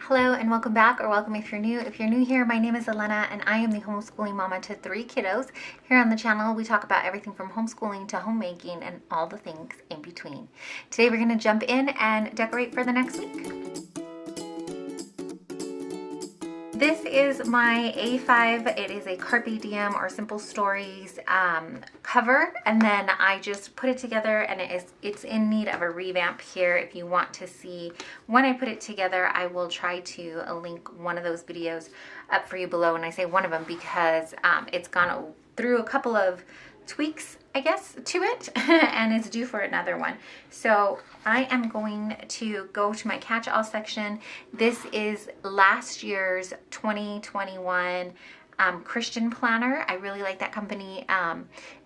Hello and welcome back, or welcome if you're new. If you're new here, my name is Elena and I am the homeschooling mama to 3 kiddos. Here on the channel, we talk about everything from homeschooling to homemaking and all the things in between. Today we're going to jump in and decorate for the next week. This is my A5. It is a Carpe Diem or Simple Stories cover, and then I just put it together, and it's in need of a revamp here. If you want to see when I put it together, I will try to link one of those videos up for you below. And I say one of them because it's gone through a couple of tweaks, I guess, to it and it's due for another one. So I am going to go to my catch-all section. This is last year's 2021 Christian planner. I really like that company.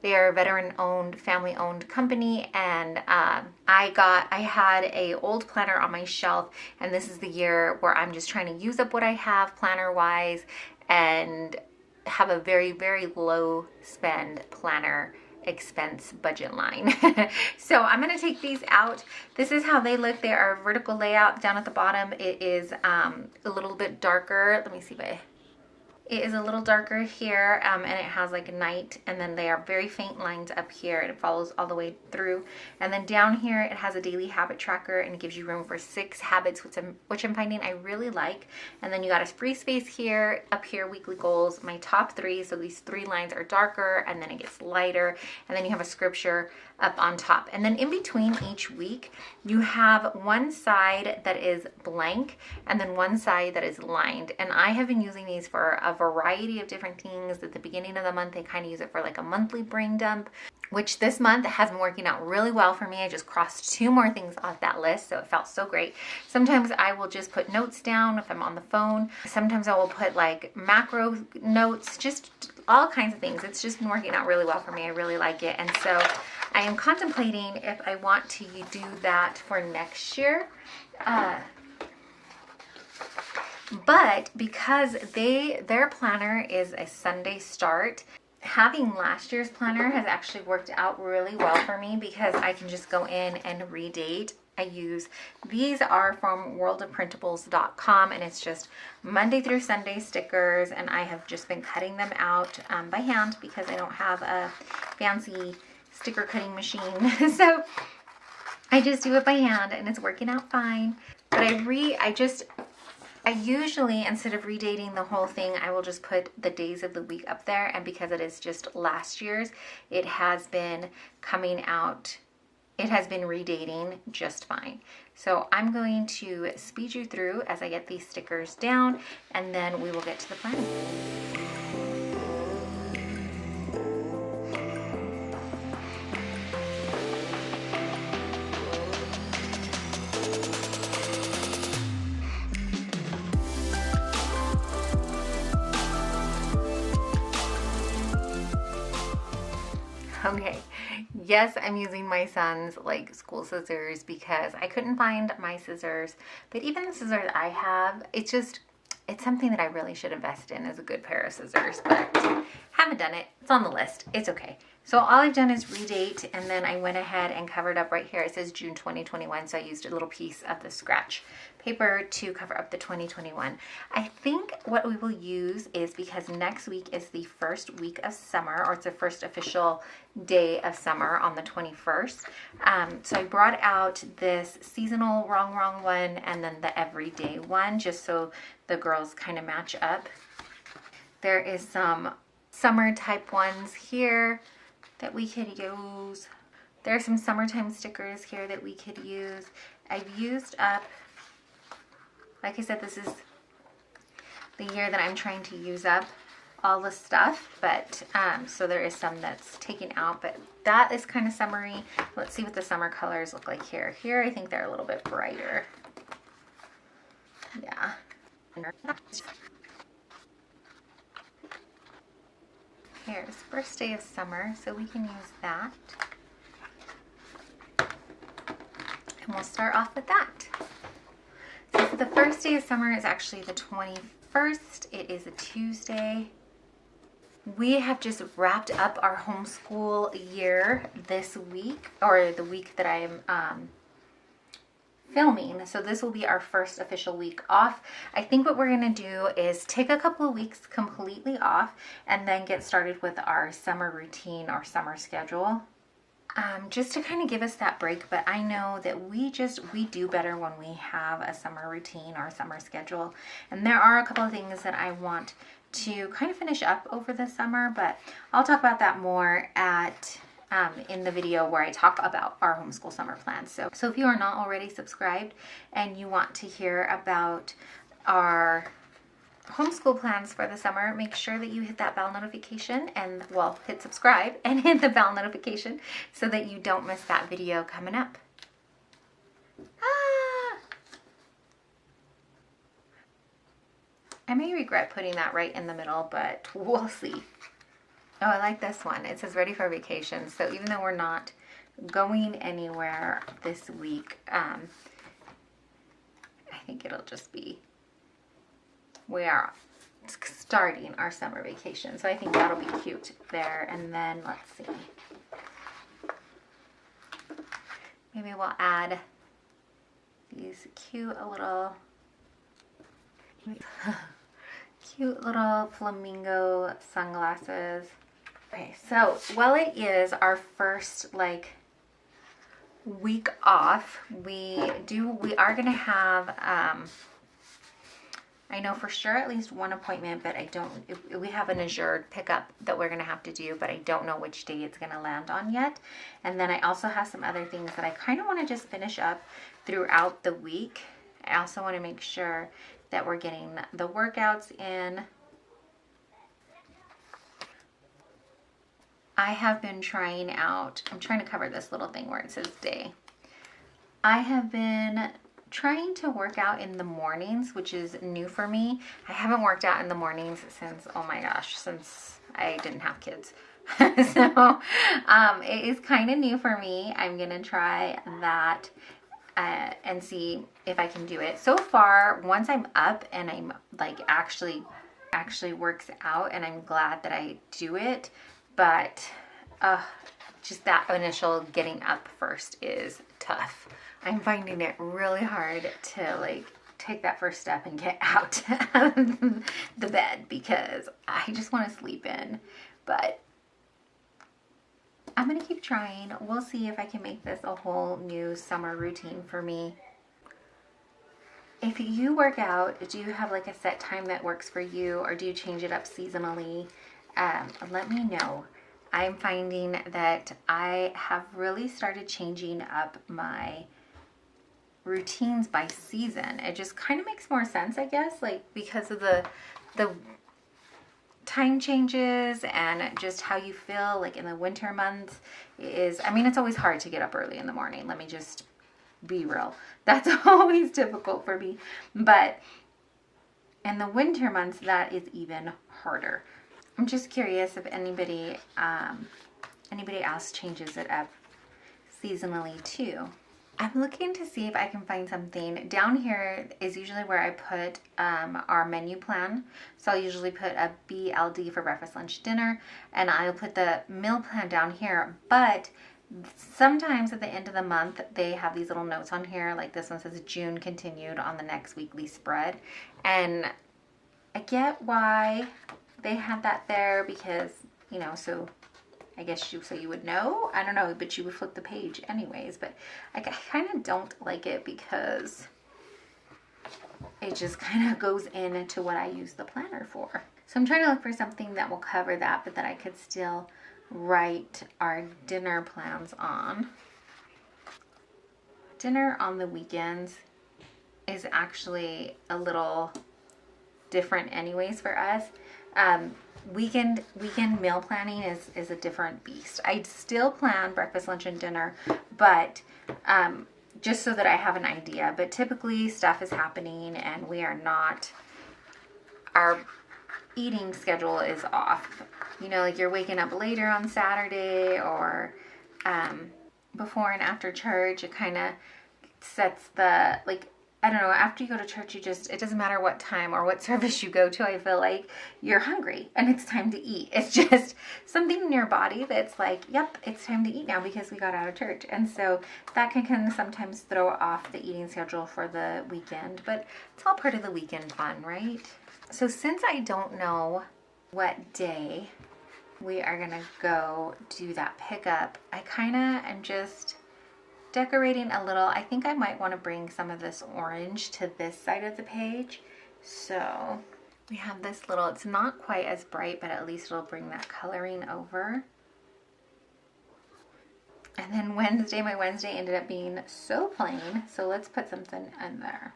They are a veteran-owned, family-owned company, and I had a old planner on my shelf, and this is the year where I'm just trying to use up what I have planner-wise and have a very, very low spend planner expense budget line. So I'm going to take these out. This is how they look. They are vertical layout. Down at the bottom it is a little bit darker. Let me see if it is a little darker here, and it has like a night, and then they are very faint lines up here, and it follows all the way through. And then down here it has a daily habit tracker, and it gives you room for 6 habits, which I'm finding I really like. And then you got a free space here, up here, weekly goals, my top 3. So these 3 lines are darker, and then it gets lighter, and then you have a scripture up on top. And then in between each week, you have one side that is blank and then one side that is lined. And I have been using these for a variety of different things. At the beginning of the month, they kind of use it for like a monthly brain dump, which this month has been working out really well for me. I just crossed 2 more things off that list, so it felt so great. Sometimes I will just put notes down if I'm on the phone. Sometimes I will put like macro notes, just all kinds of things. It's just been working out really well for me. I really like it. And so I am contemplating if I want to do that for next year. But because their planner is a Sunday start, having last year's planner has actually worked out really well for me because I can just go in and redate. These are from worldofprintables.com, and it's just Monday through Sunday stickers, and I have just been cutting them out by hand because I don't have a fancy sticker cutting machine. So I just do it by hand, and it's working out fine. But I usually, instead of redating the whole thing, I will just put the days of the week up there. And because it is just last year's, it has been coming out, it has been redating just fine. So I'm going to speed you through as I get these stickers down, and then we will get to the planning. Okay, yes, I'm using my son's like school scissors because I couldn't find my scissors, but even the scissors I have, it's something that I really should invest in, is a good pair of scissors, but haven't done it. It's on the list. It's okay. So all I've done is redate, and then I went ahead and covered up right here. It says June 2021, so I used a little piece of the scratch paper to cover up the 2021. I think what we will use is, because next week is the first week of summer, or it's the first official day of summer on the 21st. So I brought out this seasonal wrong one and then the everyday one, just so the girls kind of match up. There is some summer type ones here that we could use. There are some summertime stickers here that we could use. I've used up, like I said, this is the year that I'm trying to use up all the stuff, but so there is some that's taken out, but that is kind of summery. Let's see what the summer colors look like here. Here I think they're a little bit brighter. Yeah. Here's first day of summer, so we can use that. And we'll start off with that. So the first day of summer is actually the 21st. It is a Tuesday. We have just wrapped up our homeschool year this week, or the week that I am filming. So this will be our first official week off. I think what we're gonna do is take a couple of weeks completely off and then get started with our summer routine or summer schedule. Just to kind of give us that break, but I know that we do better when we have a summer routine or a summer schedule. And there are a couple of things that I want to kind of finish up over the summer, but I'll talk about that more in the video where I talk about our homeschool summer plans. So if you are not already subscribed and you want to hear about our homeschool plans for the summer, make sure that you hit that bell notification and, well, hit subscribe and hit the bell notification so that you don't miss that video coming up. I may regret putting that right in the middle, but we'll see. Oh, I like this one. It says ready for vacation. So even though we're not going anywhere this week, I think it'll just be, we are starting our summer vacation. So I think that'll be cute there. And then let's see. Maybe we'll add these cute little flamingo sunglasses. Okay, so while it is our first like week off, we are gonna have I know for sure at least one appointment, but we have an Azure pickup that we're gonna have to do, but I don't know which day it's gonna land on yet. And then I also have some other things that I kind of want to just finish up throughout the week. I also want to make sure that we're getting the workouts in. I have been trying out, I'm trying to cover this little thing where it says day. I have been trying to work out in the mornings, which is new for me. I haven't worked out in the mornings since, oh my gosh, since I didn't have kids. So it is kind of new for me. I'm gonna try that and see if I can do it. So far, once I'm up and I'm like actually works out, and I'm glad that I do it, but just that initial getting up first is tough. I'm finding it really hard to like take that first step and get out of the bed because I just want to sleep in. But I'm gonna keep trying. We'll see if I can make this a whole new summer routine for me. If you work out, do you have like a set time that works for you, or do you change it up seasonally? Let me know. I'm finding that I have really started changing up my routines by season. It just kind of makes more sense, I guess, like because of the time changes and just how you feel like in the winter months is, I mean, it's always hard to get up early in the morning. Let me just be real. That's always difficult for me. But in the winter months, that is even harder. I'm just curious if anybody else changes it up seasonally too. I'm looking to see if I can find something. Down here is usually where I put our menu plan. So I'll usually put a BLD for breakfast, lunch, dinner, and I'll put the meal plan down here. But sometimes at the end of the month, they have these little notes on here. Like this one says June continued on the next weekly spread. And I get why they have that there because, you know, so I guess so you would know. I don't know, but you would flip the page anyways. But I kind of don't like it because it just kind of goes into what I use the planner for. So I'm trying to look for something that will cover that, but that I could still write our dinner plans on. Dinner on the weekends is actually a little different anyways for us. Weekend meal planning is a different beast. I still plan breakfast, lunch, and dinner, but just so that I have an idea. But typically stuff is happening and we are not, our eating schedule is off. You know, like you're waking up later on Saturday or before and after church. It kind of sets the, like, I don't know, after you go to church, it doesn't matter what time or what service you go to, I feel like you're hungry and it's time to eat. It's just something in your body that's like, yep, it's time to eat now because we got out of church. And so that can sometimes throw off the eating schedule for the weekend, but it's all part of the weekend fun, right? So since I don't know what day we are gonna go do that pickup, I kind of am just decorating a little. I think I might want to bring some of this orange to this side of the page. So we have this little, it's not quite as bright, but at least it'll bring that coloring over. And then Wednesday, my Wednesday ended up being so plain. So let's put something in there.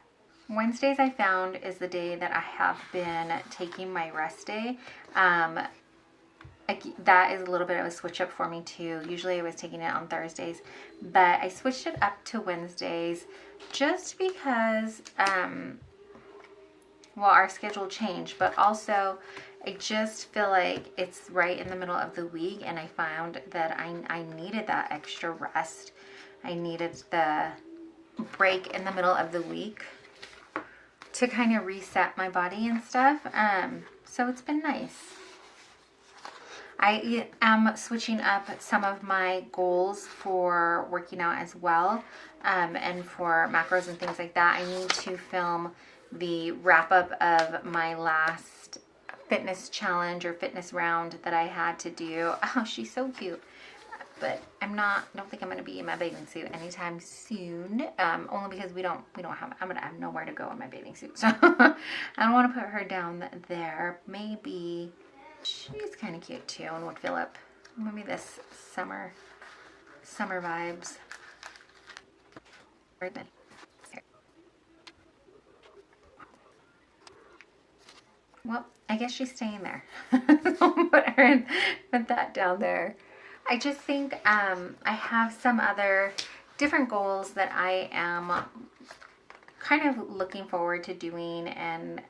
Wednesdays I found is the day that I have been taking my rest day. That is a little bit of a switch up for me too. Usually I was taking it on Thursdays, but I switched it up to Wednesdays just because, well, our schedule changed, but also I just feel like it's right in the middle of the week, and I found that I needed that extra rest. I needed the break in the middle of the week to kind of reset my body and stuff. So it's been nice. I am switching up some of my goals for working out as well, and for macros and things like that. I need to film the wrap up of my last fitness challenge or fitness round that I had to do. Oh, she's so cute. But don't think I'm going to be in my bathing suit anytime soon. Only because I'm going to have nowhere to go in my bathing suit. So I don't want to put her down there. Maybe she's kind of cute too and would fill up maybe this summer vibes. Well, I guess she's staying there. I'll put that down there. I just think I have some other different goals that I am kind of looking forward to doing, and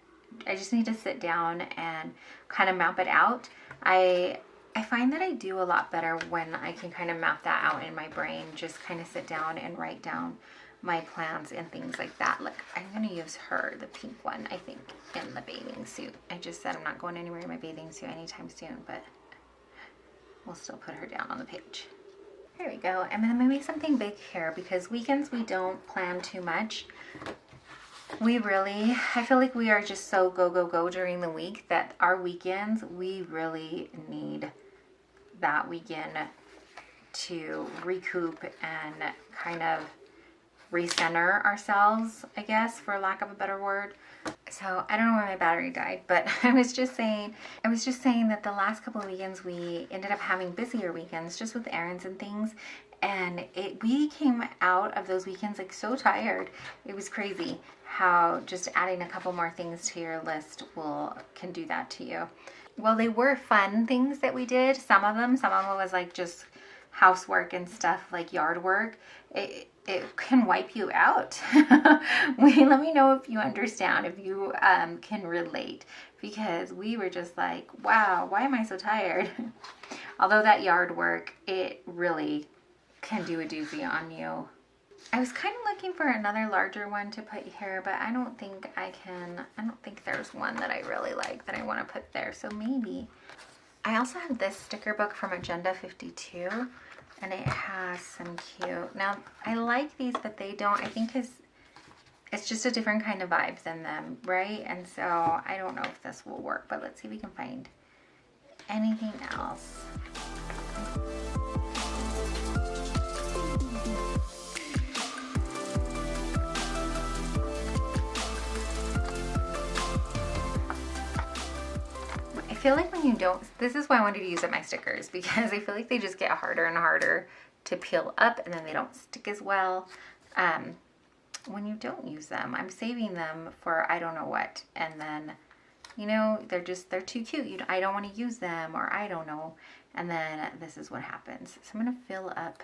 I just need to sit down and kind of map it out. I find that I do a lot better when I can kind of map that out in my brain, just kind of sit down and write down my plans and things like that. Look, I'm going to use her, the pink one, I think, in the bathing suit. I just said I'm not going anywhere in my bathing suit anytime soon, but we'll still put her down on the page. There we go. And then maybe something big here, because weekends we don't plan too much. I feel like we are just so go, go, go during the week that our weekends, we really need that weekend to recoup and kind of recenter ourselves, I guess, for lack of a better word. So I don't know why my battery died, but I was just saying that the last couple of weekends we ended up having busier weekends just with errands and things. And we came out of those weekends like so tired. It was crazy how just adding a couple more things to your list can do that to you. Well, they were fun things that we did. Some of them was like just housework and stuff, like yard work. It can wipe you out. Let me know if you understand, if you can relate, because we were just like, wow, why am I so tired? Although that yard work, it really can do a doozy on you. I was kind of looking for another larger one to put here, but I don't think there's one that I really like that I want to put there. So maybe. I also have this sticker book from Agenda 52, and it has some cute. Now, I like these, but they don't, I think it's just a different kind of vibe than them, right? And so I don't know if this will work, but let's see if we can find anything else. I feel like when you don't, this is why I wanted to use up my stickers, because I feel like they just get harder and harder to peel up, and then they don't stick as well when you don't use them. I'm saving them for I don't know what, and then, you know, they're too cute. I don't want to use them, or I don't know, and then this is what happens. So I'm going to fill up.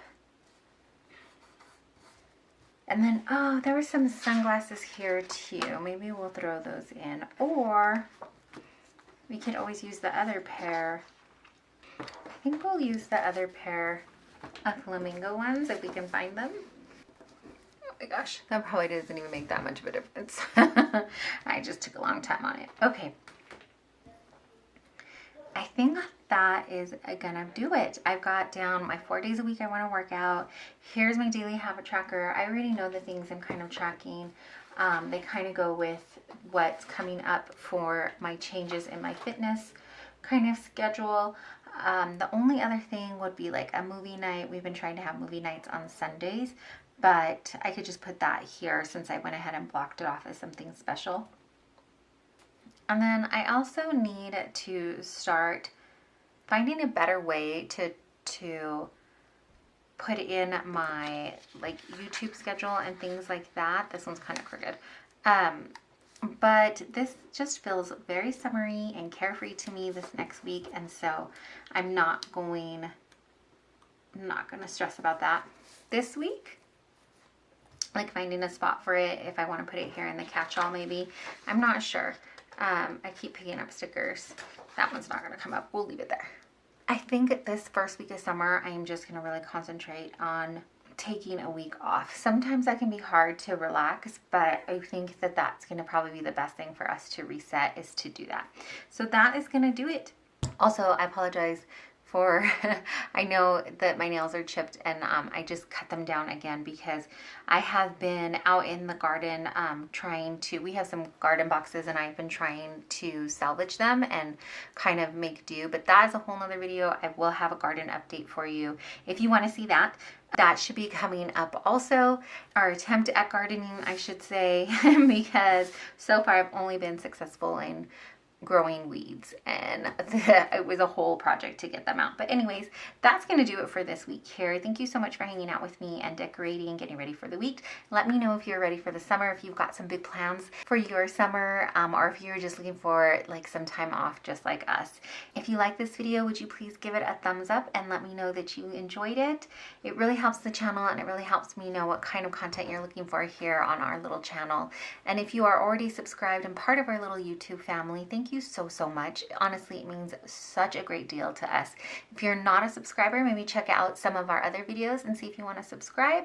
And then, oh, there were some sunglasses here too. Maybe we'll throw those in, or we could always use the other pair. I think we'll use the other pair of flamingo ones if we can find them. my gosh, that probably doesn't even make that much of a difference. I just took a long time on it. Okay. I think that is gonna do it. I've got down my 4 days a week I want to work out. Here's my daily habit tracker. I already know the things I'm kind of tracking. They kind of go with what's coming up for my changes in my fitness kind of schedule. The only other thing would be like a movie night. We've been trying to have movie nights on Sundays, but I could just put that here since I went ahead and blocked it off as something special. And then I also need to start finding a better way to put in my like YouTube schedule and things like that. This one's kind of crooked. But this just feels very summery and carefree to me this next week, and so I'm not going to stress about that this week. Like finding a spot for it, if I want to put it here in the catch-all maybe. I'm not sure. I keep picking up stickers. That one's not going to come up. We'll leave it there. I think this first week of summer, I am just going to really concentrate on taking a week off. Sometimes that can be hard to relax, but I think that that's going to probably be the best thing for us to reset, is to do that. So that is going to do it. Also, I apologize for, I know that my nails are chipped, and I just cut them down again because I have been out in the garden trying to, we have some garden boxes and I've been trying to salvage them and kind of make do, but that is a whole nother video. I will have a garden update for you if you want to see that. That should be coming up also, our attempt at gardening, I should say, because so far I've only been successful in growing weeds, and it was a whole project to get them out. But anyways, that's going to do it for this week here. Thank you so much for hanging out with me and decorating, getting ready for the week. Let me know if you're ready for the summer, if you've got some big plans for your summer, or if you're just looking for like some time off just like us. If you like this video, would you please give it a thumbs up and let me know that you enjoyed it. It really helps the channel, and it really helps me know what kind of content you're looking for here on our little channel. And if you are already subscribed and part of our little YouTube family, thank you so much. Honestly, it means such a great deal to us. If you're not a subscriber, maybe check out some of our other videos and see if you want to subscribe.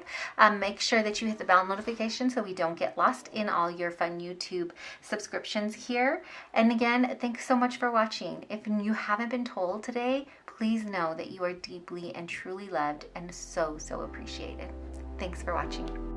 Make sure that you hit the bell notification so we don't get lost in all your fun YouTube subscriptions here. And again, thanks so much for watching. If you haven't been told today, please know that you are deeply and truly loved and so appreciated. Thanks for watching.